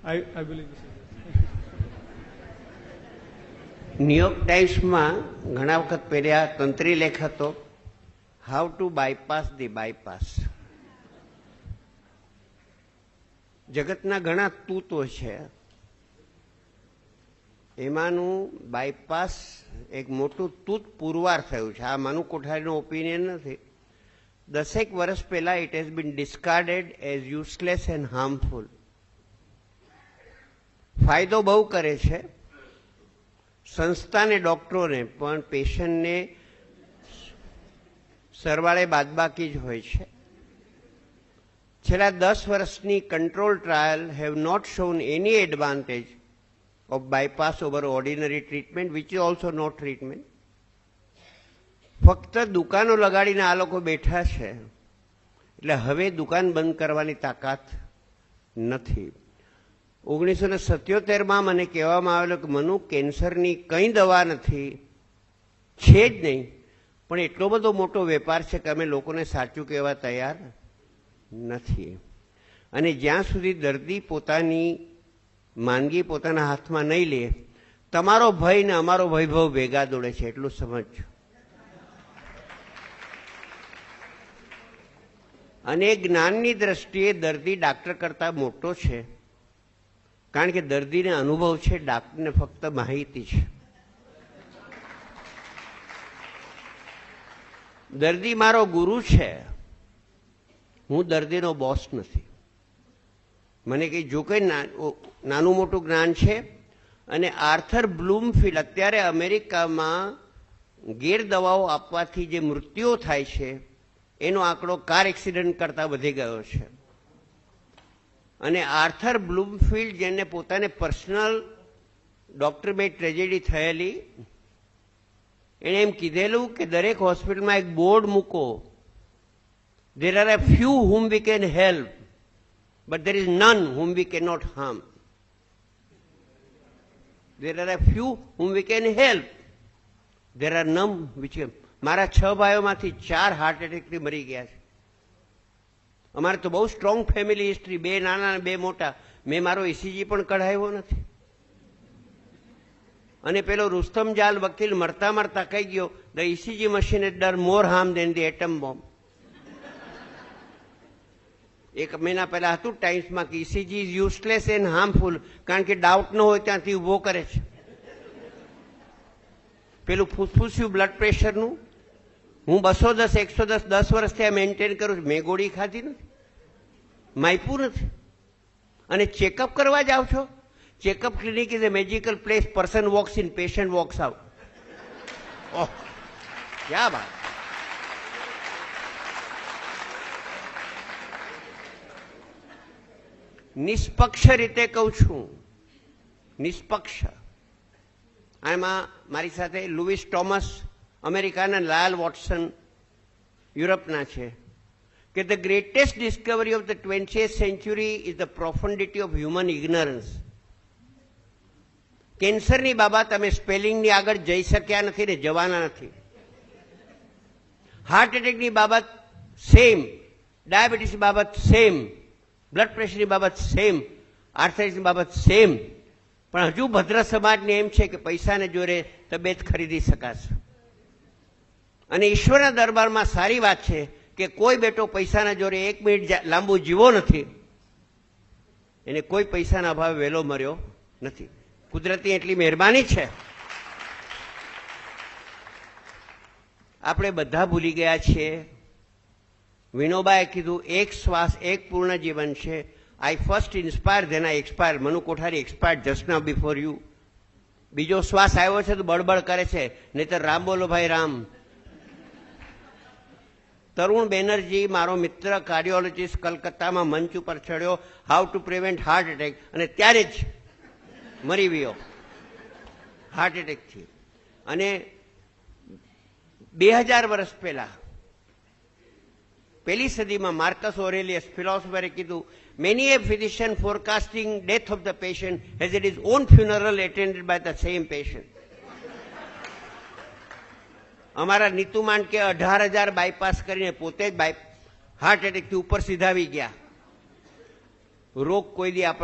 I believe this is it. New York ટાઈમ્સમાં ઘણા વખત પહેલા તંત્રી લેખ હતો, how to bypass the bypass. જગતના ઘણા તૂતો છે, એમાંનું બાયપાસ એક મોટું તૂત પુરવાર થયું છે. આ મનુ કોઠારીનો ઓપિનિયન નથી. 10 વર્ષ પહેલા it has been discarded as useless and harmful. ફાયદો બહુ કરે છે સંસ્થાને, ડોક્ટરોને, પણ પેશન્ટને સરવાળે બાદબાકી જ હોય છે. છેલ્લા 10 વર્ષની control trial have not shown any advantage of bypass over ordinary treatment, which is also not treatment. ફક્ત દુકાનો લગાડીને આ લોકો બેઠા છે, એટલે હવે દુકાન બંધ કરવાની તાકાત નથી. 1977માં મને કહેવામાં આવેલું કે મનુ કેન્સરની કંઈ દવા નથી, છે જ નહીં, પણ એટલો બધો મોટો વેપાર છે કે અમે લોકોને સાચું કહેવા તૈયાર નથી. અને જ્યાં સુધી દર્દી પોતાની માંદગી પોતાના હાથમાં નહીં લે, તમારો ભય ને અમારો વૈભવ ભેગા દોડે છે, એટલું સમજજો. અને જ્ઞાનની દ્રષ્ટિએ દર્દી ડાક્ટર કરતા મોટો છે, કારણ કે દર્દીને અનુભવ છે, ડાક્ટરને ફક્ત માહિતી છે. દર્દી મારો ગુરુ છે, હું દર્દીનો બોસ નથી. મને કંઈ જો કંઈ નાનું મોટું જ્ઞાન છે. અને આર્થર બ્લૂમફિલ્ડ, અત્યારે અમેરિકામાં ગેરદવાઓ આપવાથી જે મૃત્યુઓ થાય છે એનો આંકડો કાર એક્સિડન્ટ કરતાં વધી ગયો છે. અને આર્થર બ્લૂમફિલ્ડ, જેને પોતાને પર્સનલ ડોક્ટર બે ટ્રેજેડી થયેલી, એણે એમ કીધેલું કે દરેક હોસ્પિટલમાં એક બોર્ડ મૂકો, there are a few whom we can help, but there is none whom we cannot harm. There are a few whom we can help. There are none which can. મારા 6 ભાઈઓમાંથી 4 heart એટેકથી મરી ગયા છે. અમારે તો બહુ strong family history, 2 નાના અને 2 મોટા. મેં મારો ઇસીજી પણ કઢાવ્યો નથી. અને પેલો રુસ્તમ જાલ વકીલ મરતા મરતા કહી ગયો, the ECG machine has done more harm than the atom bomb. 1 મહિના પહેલા હતું ટાઈમ્સમાં કે ECG is useless and harmful, કારણ કે ડાઉટ ન હોય ત્યાંથી ઉભો કરે છે. પેલું ફૂસફૂસ્યું બ્લડ પ્રેશરનું હું 210, 110 10 વર્ષથી મેન્ટેન કરું છું. મેં ગોળી ખાધી નથી, માયપું નથી. અને ચેકઅપ કરવા જાવ છો, checkup clinic is a magical place. Person walks in, patient walks out. Oh, ક્યા બાત. નિષ્પક્ષ રીતે કહું છું, નિષ્પક્ષ. આમાં મારી સાથે લુઈસ ટોમસ અમેરિકાના, લાલ વોટસન યુરોપના છે, કે the greatest discovery of the 20th century is the profundity of human ignorance. કેન્સરની બાબત અમે સ્પેલિંગની આગળ જઈ શક્યા નથી ને જવાના નથી. હાર્ટ એટેકની બાબત સેમ, ડાયાબિટીસની બાબત સેમ, બ્લડ પ્રેશરની બાબત સેમ, આર્થરાઇટિસની બાબત સેમ. પણ હજુ ભદ્ર સમાજને એમ છે કે પૈસાને જોરે તબિયત ખરીદી શકાશે. અને ઈશ્વરના દરબારમાં સારી વાત છે કે કોઈ બેટો પૈસાના જોરે 1 મિનિટ લાંબુ જીવો નથી, એને કોઈ પૈસાના અભાવે વહેલો મર્યો નથી. કુદરતી એટલી મહેરબાની છે. આપણે બધા ભૂલી ગયા છીએ. વિનોબાએ કીધું, 1 શ્વાસ 1 પૂર્ણ જીવન છે. I first inspire, then I expire. Manu Kothari expired just now before you. બીજો શ્વાસ આવ્યો છે તો બળબડ કરે છે, નહીતર રામ બોલો ભાઈ રામ. તરુણ બેનર્જી, મારો મિત્ર કાર્ડિયોલોજીસ્ટ, કલકત્તામાં મંચ ઉપર ચડ્યો, how to prevent heart attack, અને ત્યારે જ મરી ગયો હાર્ટ એટેકથી. અને 2000 વર્ષ પહેલા, પહેલી સદીમાં માર્કસ ઓરેલિયસ ફિલોસોફરે કીધું, many a physician forecasting death of the patient has it is on funeral attended by the same patient. અમારા નીતુ માંડકે 18,000 બાયપાસ કરીને પોતે જ હાર્ટ એટેકથી ઉપર સીધાવી ગયા. રોગ કોઈ દી